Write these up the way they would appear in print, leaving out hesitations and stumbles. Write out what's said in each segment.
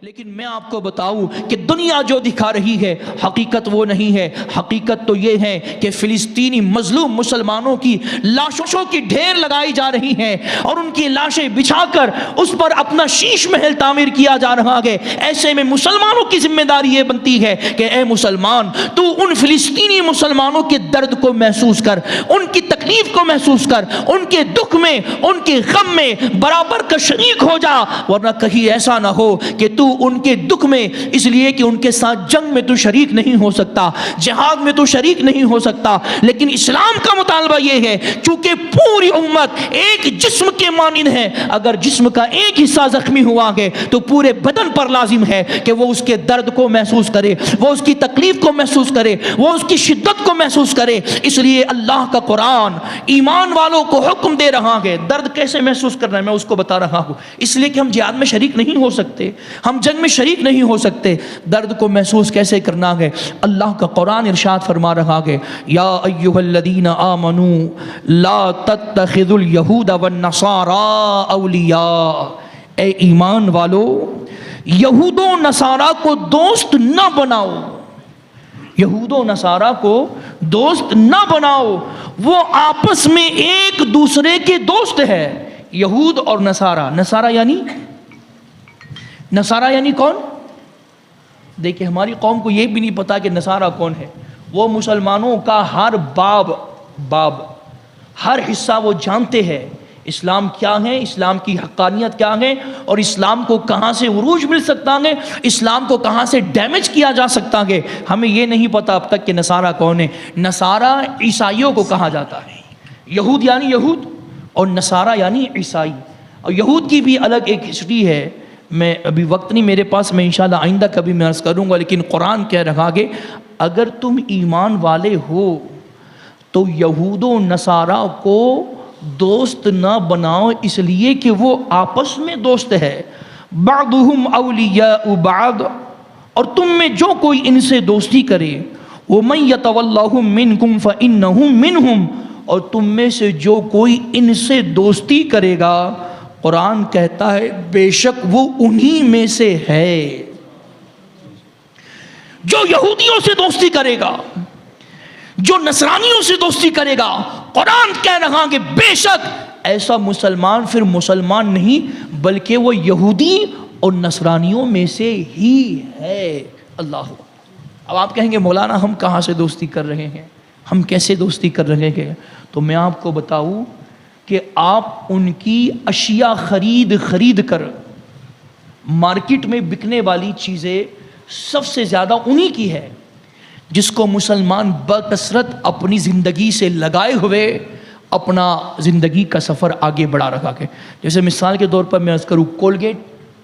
لیکن میں آپ کو بتاؤں کہ دنیا جو دکھا رہی ہے حقیقت وہ نہیں ہے. حقیقت تو یہ ہے کہ فلسطینی مظلوم مسلمانوں کی لاشوں کی ڈھیر لگائی جا رہی ہیں اور ان کی لاشیں بچھا کر اس پر اپنا شیش محل تعمیر کیا جا رہا ہے. ایسے میں مسلمانوں کی ذمہ داری یہ بنتی ہے کہ اے مسلمان تو ان فلسطینی مسلمانوں کے درد کو محسوس کر, ان کی تکلیف کو محسوس کر, ان کے دکھ میں ان کے غم میں برابر کا شریک ہو جا, ورنہ کہیں ایسا نہ ہو کہ تو ان کے دکھ میں اس لیے کہ ان کے ساتھ جنگ میں تو شریک نہیں ہو سکتا, جہاد میں تو شریک نہیں ہو سکتا, لیکن اسلام کا مطالبہ یہ ہے چونکہ پوری امت ایک جسم کے مانند ہے, اگر جسم کا ایک حصہ زخمی ہوا ہے تو پورے بدن پر لازم ہے کہ وہ اس کے درد کو محسوس کرے, وہ اس کی تکلیف کو محسوس کرے, وہ اس کی شدت کو محسوس کرے. اس لیے اللہ کا قرآن ایمان والوں کو حکم دے رہا ہے. درد کیسے محسوس کرنا ہے میں اس کو بتا رہا ہوں, اس لیے کہ ہم جہاد میں شریک نہیں ہو سکتے, ہم جنگ میں شریک نہیں ہو سکتے. درد کو محسوس کیسے کرنا ہے؟ اللہ کا قرآن ارشاد فرما رہا ہے یا ایھا الذین آمنوا لا تتخذوا اليہود والنصارى اولیاء. اے ایمان والو یہود و نصارہ کو دوست نہ بناؤ, یہود و نصارہ کو دوست نہ بناؤ, وہ آپس میں ایک دوسرے کے دوست ہے. یہود اور نصارہ, نصارہ یعنی کون؟ دیکھیں ہماری قوم کو یہ بھی نہیں پتا کہ نصارہ کون ہے. وہ مسلمانوں کا ہر باب ہر حصہ وہ جانتے ہیں. اسلام کیا ہے, اسلام کی حقانیت کیا ہے, اور اسلام کو کہاں سے عروج مل سکتا ہے, اسلام کو کہاں سے ڈیمیج کیا جا سکتا ہے. ہمیں یہ نہیں پتا اب تک کہ نصارہ کون ہے. نصارہ عیسائیوں کو کہا جاتا ہے. یہود یعنی یہود اور نصارہ یعنی عیسائی. اور یہود کی بھی الگ ایک ہسٹری ہے, میں ابھی وقت نہیں میرے پاس, میں انشاءاللہ آئندہ کبھی میں عرض کروں گا. لیکن قرآن کہہ رہا کہ اگر تم ایمان والے ہو تو یہود و نصارہ کو دوست نہ بناؤ, اس لیے کہ وہ آپس میں دوست ہے. بعضهم اولیاء بعض, اور تم میں جو کوئی ان سے دوستی کرے, ومن یتولہم منکم فانہم منہم, اور تم میں سے جو کوئی ان سے دوستی کرے گا, قرآن کہتا ہے بے شک وہ انہی میں سے ہے. جو یہودیوں سے دوستی کرے گا, جو نصرانیوں سے دوستی کرے گا, قرآن کہہ رہا کہ بے شک ایسا مسلمان پھر مسلمان نہیں بلکہ وہ یہودی اور نصرانیوں میں سے ہی ہے. اللہ. اب آپ کہیں گے مولانا ہم کہاں سے دوستی کر رہے ہیں, ہم کیسے دوستی کر رہے ہیں؟ تو میں آپ کو بتاؤں کہ آپ ان کی اشیاء خرید کر, مارکیٹ میں بکنے والی چیزیں سب سے زیادہ انہی کی ہے جس کو مسلمان بکثرت اپنی زندگی سے لگائے ہوئے اپنا زندگی کا سفر آگے بڑھا رکھا ہے. جیسے مثال کے طور پر میں عرض کروں, کولگیٹ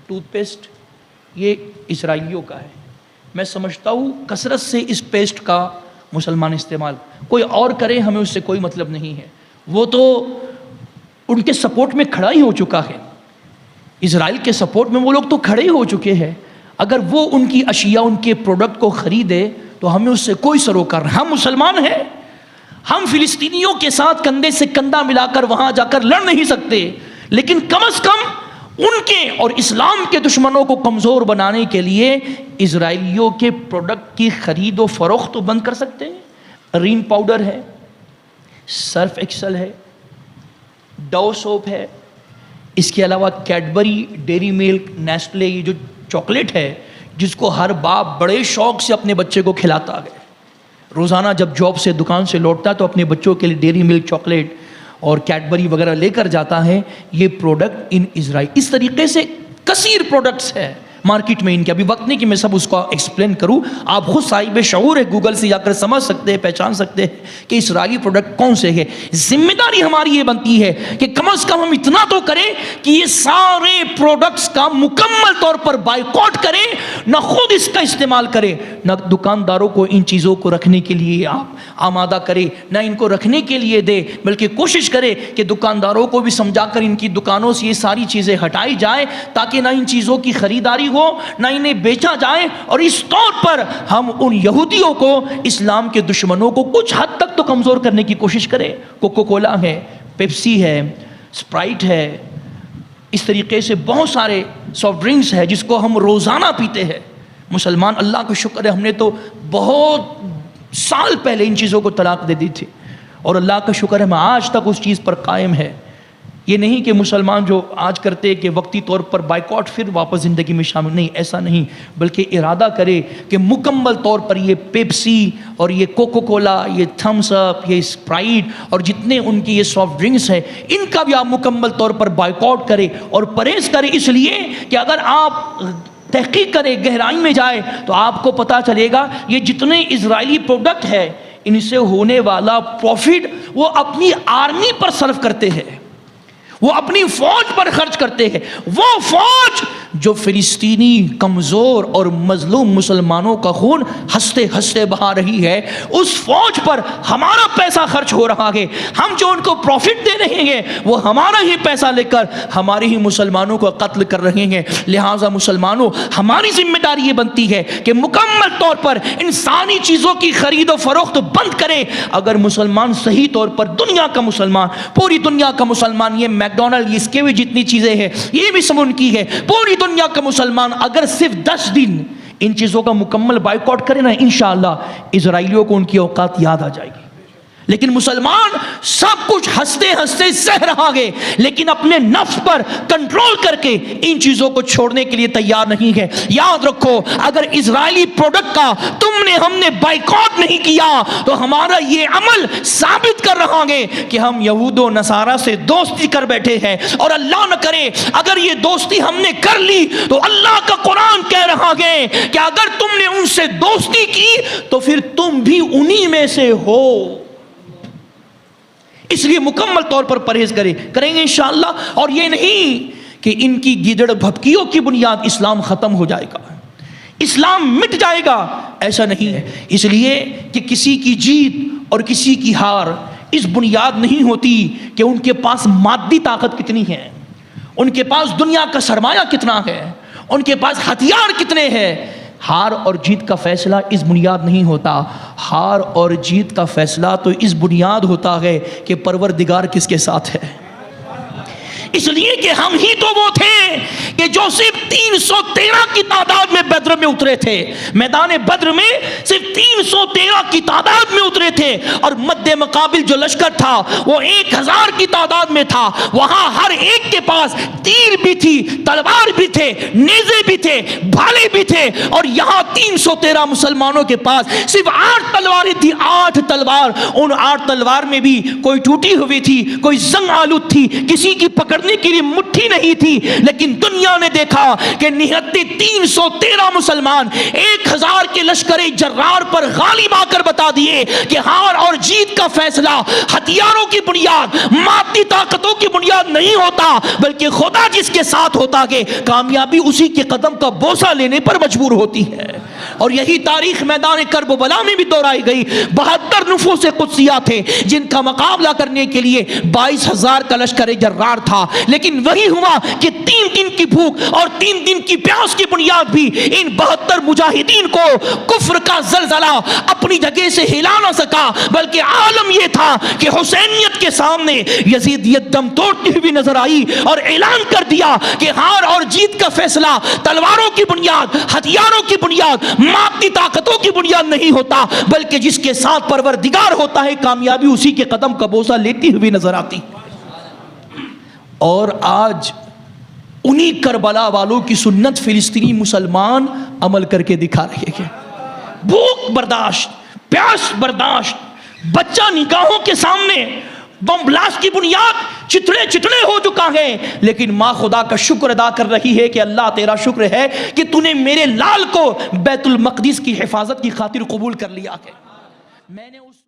ٹوتھ پیسٹ یہ اسرائیلیوں کا ہے. میں سمجھتا ہوں کثرت سے اس پیسٹ کا مسلمان استعمال, کوئی اور کرے ہمیں اس سے کوئی مطلب نہیں ہے, وہ تو ان کے سپورٹ میں کھڑا ہی ہو چکا ہے. اسرائیل کے سپورٹ میں وہ لوگ تو کھڑے ہی ہو چکے ہیں. اگر وہ ان کی اشیاء ان کے پروڈکٹ کو خریدے تو ہمیں اس سے کوئی سروکار نہیں. ہم مسلمان ہیں, ہم فلسطینیوں کے ساتھ کندھے سے کندھا ملا کر وہاں جا کر لڑ نہیں سکتے, لیکن کم از کم ان کے اور اسلام کے دشمنوں کو کمزور بنانے کے لیے اسرائیلیوں کے پروڈکٹ کی خرید و فروخت تو بند کر سکتے ہیں. رین پاؤڈر ہے, سرف ایکسل ہے, ڈو سوپ ہے, اس کے علاوہ کیڈبری, ڈیری ملک, نیسلے, یہ جو چاکلیٹ ہے جس کو ہر باپ بڑے شوق سے اپنے بچے کو کھلاتا ہے. روزانہ جب جاب سے دکان سے لوٹتا ہے تو اپنے بچوں کے لیے ڈیری ملک, چاکلیٹ اور کیڈبری وغیرہ لے کر جاتا ہے. یہ پروڈکٹ ان اسرائیل. اس طریقے سے کثیر پروڈکٹس ہے مارکیٹ میں ان کے. ابھی وقت نہیں کہ میں سب اس کو ایکسپلین کروں, آپ خود صاحب شعور ہے, گوگل سے جا کر سمجھ سکتے ہیں, پہچان سکتے ہیں کہ اسرائیلی پروڈکٹ کون سے ہے. ذمہ داری ہماری یہ بنتی ہے کہ کم از کم ہم اتنا تو کریں کہ یہ سارے پروڈکٹس کا مکمل طور پر بائیکاٹ کریں, نہ خود اس کا استعمال کریں, نہ دکانداروں کو ان چیزوں کو رکھنے کے لیے آمادہ کرے, نہ ان کو رکھنے کے لیے دے, بلکہ کوشش کرے کہ دکانداروں کو بھی سمجھا کر ان کی دکانوں سے یہ ساری چیزیں ہٹائی جائیں تاکہ نہ ان چیزوں کی خریداری ہو, نہ انہیں بیچا جائے. اور اس طور پر ہم ان یہودیوں کو, اسلام کے دشمنوں کو کچھ حد تک تو کمزور کرنے کی کوشش کریں. کوکو کولا ہے, پیپسی ہے, اسپرائٹ ہے, اس طریقے سے بہت سارے سافٹ ڈرنکس ہے جس کو ہم روزانہ پیتے ہیں، مسلمان اللہ کا شکر ہے ہم نے تو بہت سال پہلے ان چیزوں کو طلاق دے دی تھی، اور اللہ کا شکر ہے ہم آج تک اس چیز پر قائم ہے۔ یہ نہیں کہ مسلمان جو آج کرتے کہ وقتی طور پر بائیکاٹ پھر واپس زندگی میں شامل، نہیں، ایسا نہیں، بلکہ ارادہ کرے کہ مکمل طور پر یہ پیپسی اور یہ کوکو کولا، یہ تھمس اپ، یہ اسپرائٹ اور جتنے ان کی یہ سافٹ ڈرنکس ہیں، ان کا بھی آپ مکمل طور پر بائیکاٹ کرے اور پرہیز کرے، اس لیے کہ اگر آپ تحقیق کرے، گہرائی میں جائے تو آپ کو پتہ چلے گا یہ جتنے اسرائیلی پروڈکٹ ہے ان سے ہونے والا پروفٹ وہ اپنی آرمی پر صرف کرتے ہیں، وہ اپنی فوج پر خرچ کرتے ہیں، وہ فوج جو فلسطینی کمزور اور مظلوم مسلمانوں کا خون ہنستے ہنستے بہا رہی ہے، اس فوج پر ہمارا پیسہ خرچ ہو رہا ہے، ہم جو ان کو پروفٹ دے رہے ہیں وہ ہمارا ہی پیسہ لے کر ہمارے ہی مسلمانوں کو قتل کر رہے ہیں۔ لہٰذا مسلمانوں ہماری ذمہ داری یہ بنتی ہے کہ مکمل طور پر انسانی چیزوں کی خرید و فروخت بند کرے۔ اگر مسلمان صحیح طور پر، دنیا کا مسلمان، پوری دنیا کا مسلمان، یہ میکڈونلڈ، اس کے بھی جتنی چیزیں ہیں یہ بھی سب ان کی ہے، پوری دنیا کا مسلمان اگر صرف 10 دن ان چیزوں کا مکمل بائیکاٹ کرے نا، انشاءاللہ اسرائیلیوں کو ان کی اوقات یاد آ جائے گی۔ لیکن مسلمان سب کچھ ہنستے ہنستے سہ رہا ہے، لیکن اپنے نفس پر کنٹرول کر کے ان چیزوں کو چھوڑنے کے لیے تیار نہیں ہے۔ یاد رکھو اگر اسرائیلی پروڈکٹ کا ہم نے بائیکاٹ نہیں کیا تو ہمارا یہ عمل ثابت کر رہا ہے کہ ہم یہود و نصارہ سے دوستی کر بیٹھے ہیں، اور اللہ نہ کرے اگر یہ دوستی ہم نے کر لی تو اللہ کا قرآن کہہ رہا ہے کہ اگر تم نے ان سے دوستی کی تو پھر تم بھی انہی میں سے ہو۔ اس لیے مکمل طور پر پرہیز کریں گے انشاءاللہ، اور یہ نہیں کہ ان کی گیدڑ بھپکیوں کی بنیاد اسلام ختم ہو جائے گا، اسلام مٹ جائے گا، ایسا نہیں ہے۔ اس لیے کہ کسی کی جیت اور کسی کی ہار اس بنیاد نہیں ہوتی کہ ان کے پاس مادی طاقت کتنی ہے، ان کے پاس دنیا کا سرمایہ کتنا ہے، ان کے پاس ہتھیار کتنے ہیں۔ ہار اور جیت کا فیصلہ اس بنیاد نہیں ہوتا، ہار اور جیت کا فیصلہ تو اس بنیاد ہوتا ہے کہ پروردگار کس کے ساتھ ہے۔ اس لیے کہ ہم ہی تو وہ تھے کہ جو صرف 313 کی تعداد میں بدر میں اترے تھے، میدان بدر میں صرف 313 کی تعداد میں اترے تھے، اور مد مقابل جو لشکر تھا وہ 1000 کی تعداد میں تھا۔ وہاں ہر ایک کے پاس تیر بھی تھی، تلوار بھی تھے، نیزے بھی تھے، بھالے بھی تھے، اور یہاں 313 مسلمانوں کے پاس صرف 8 تلواریں تھی، 8 تلوار۔ ان 8 تلوار میں بھی کوئی ٹوٹی ہوئی تھی، کوئی زنگ آلود تھی، کسی کی پکڑنے کے لیے مٹھی نہیں تھی، لیکن دنیا نے دیکھا کہ نہتے 313 مسلمان 1000 کے لشکر جرار پر غالب آ کر بتا دیے کہ ہار اور جیت کا فیصلہ ہتھیاروں کی بنیاد، مادی طاقتوں کی بنیاد نہیں ہوتا، بلکہ خدا جس کے ساتھ ہوتا ہے کامیابی اسی کے قدم کا بوسہ لینے پر مجبور ہوتی ہے۔ اور یہی تاریخ میدان کرب و بلا میں بھی دہرائی گئی۔ 72 نفوس قدسیہ تھے جن کا مقابلہ کرنے کے لیے 22,000 کا لشکر جرار تھا، لیکن وہی ہوا کہ 3 دن کی بھوک اور 3 دن کی پیاس کی بنیاد بھی ان 72 مجاہدین کو کفر کا زلزلہ اپنی جگہ سے ہلا نہ سکا، بلکہ عالم یہ تھا کہ حسینیت کے سامنے یزیدیت دم توڑتی ہوئی نظر آئی اور اعلان کر دیا کہ ہار اور جیت کا فیصلہ تلواروں کی بنیاد، ہتھیاروں کی بنیاد، مادی طاقتوں کی بنیاد نہیں ہوتا، بلکہ جس کے ساتھ پروردگار ہوتا ہے کامیابی اسی کے قدم کا بوسہ لیتی ہوئی نظر آتی۔ اور آج انہی کربلا والوں کی سنت فلسطینی مسلمان عمل کر کے دکھا رہے ہیں۔ بھوک برداشت، پیاس برداشت، بچہ نگاہوں کے سامنے بم بلاسٹ کی بنیاد چتڑے ہو چکا ہے، لیکن ماں خدا کا شکر ادا کر رہی ہے کہ اللہ تیرا شکر ہے کہ تو نے میرے لال کو بیت المقدس کی حفاظت کی خاطر قبول کر لیا ہے۔ میں نے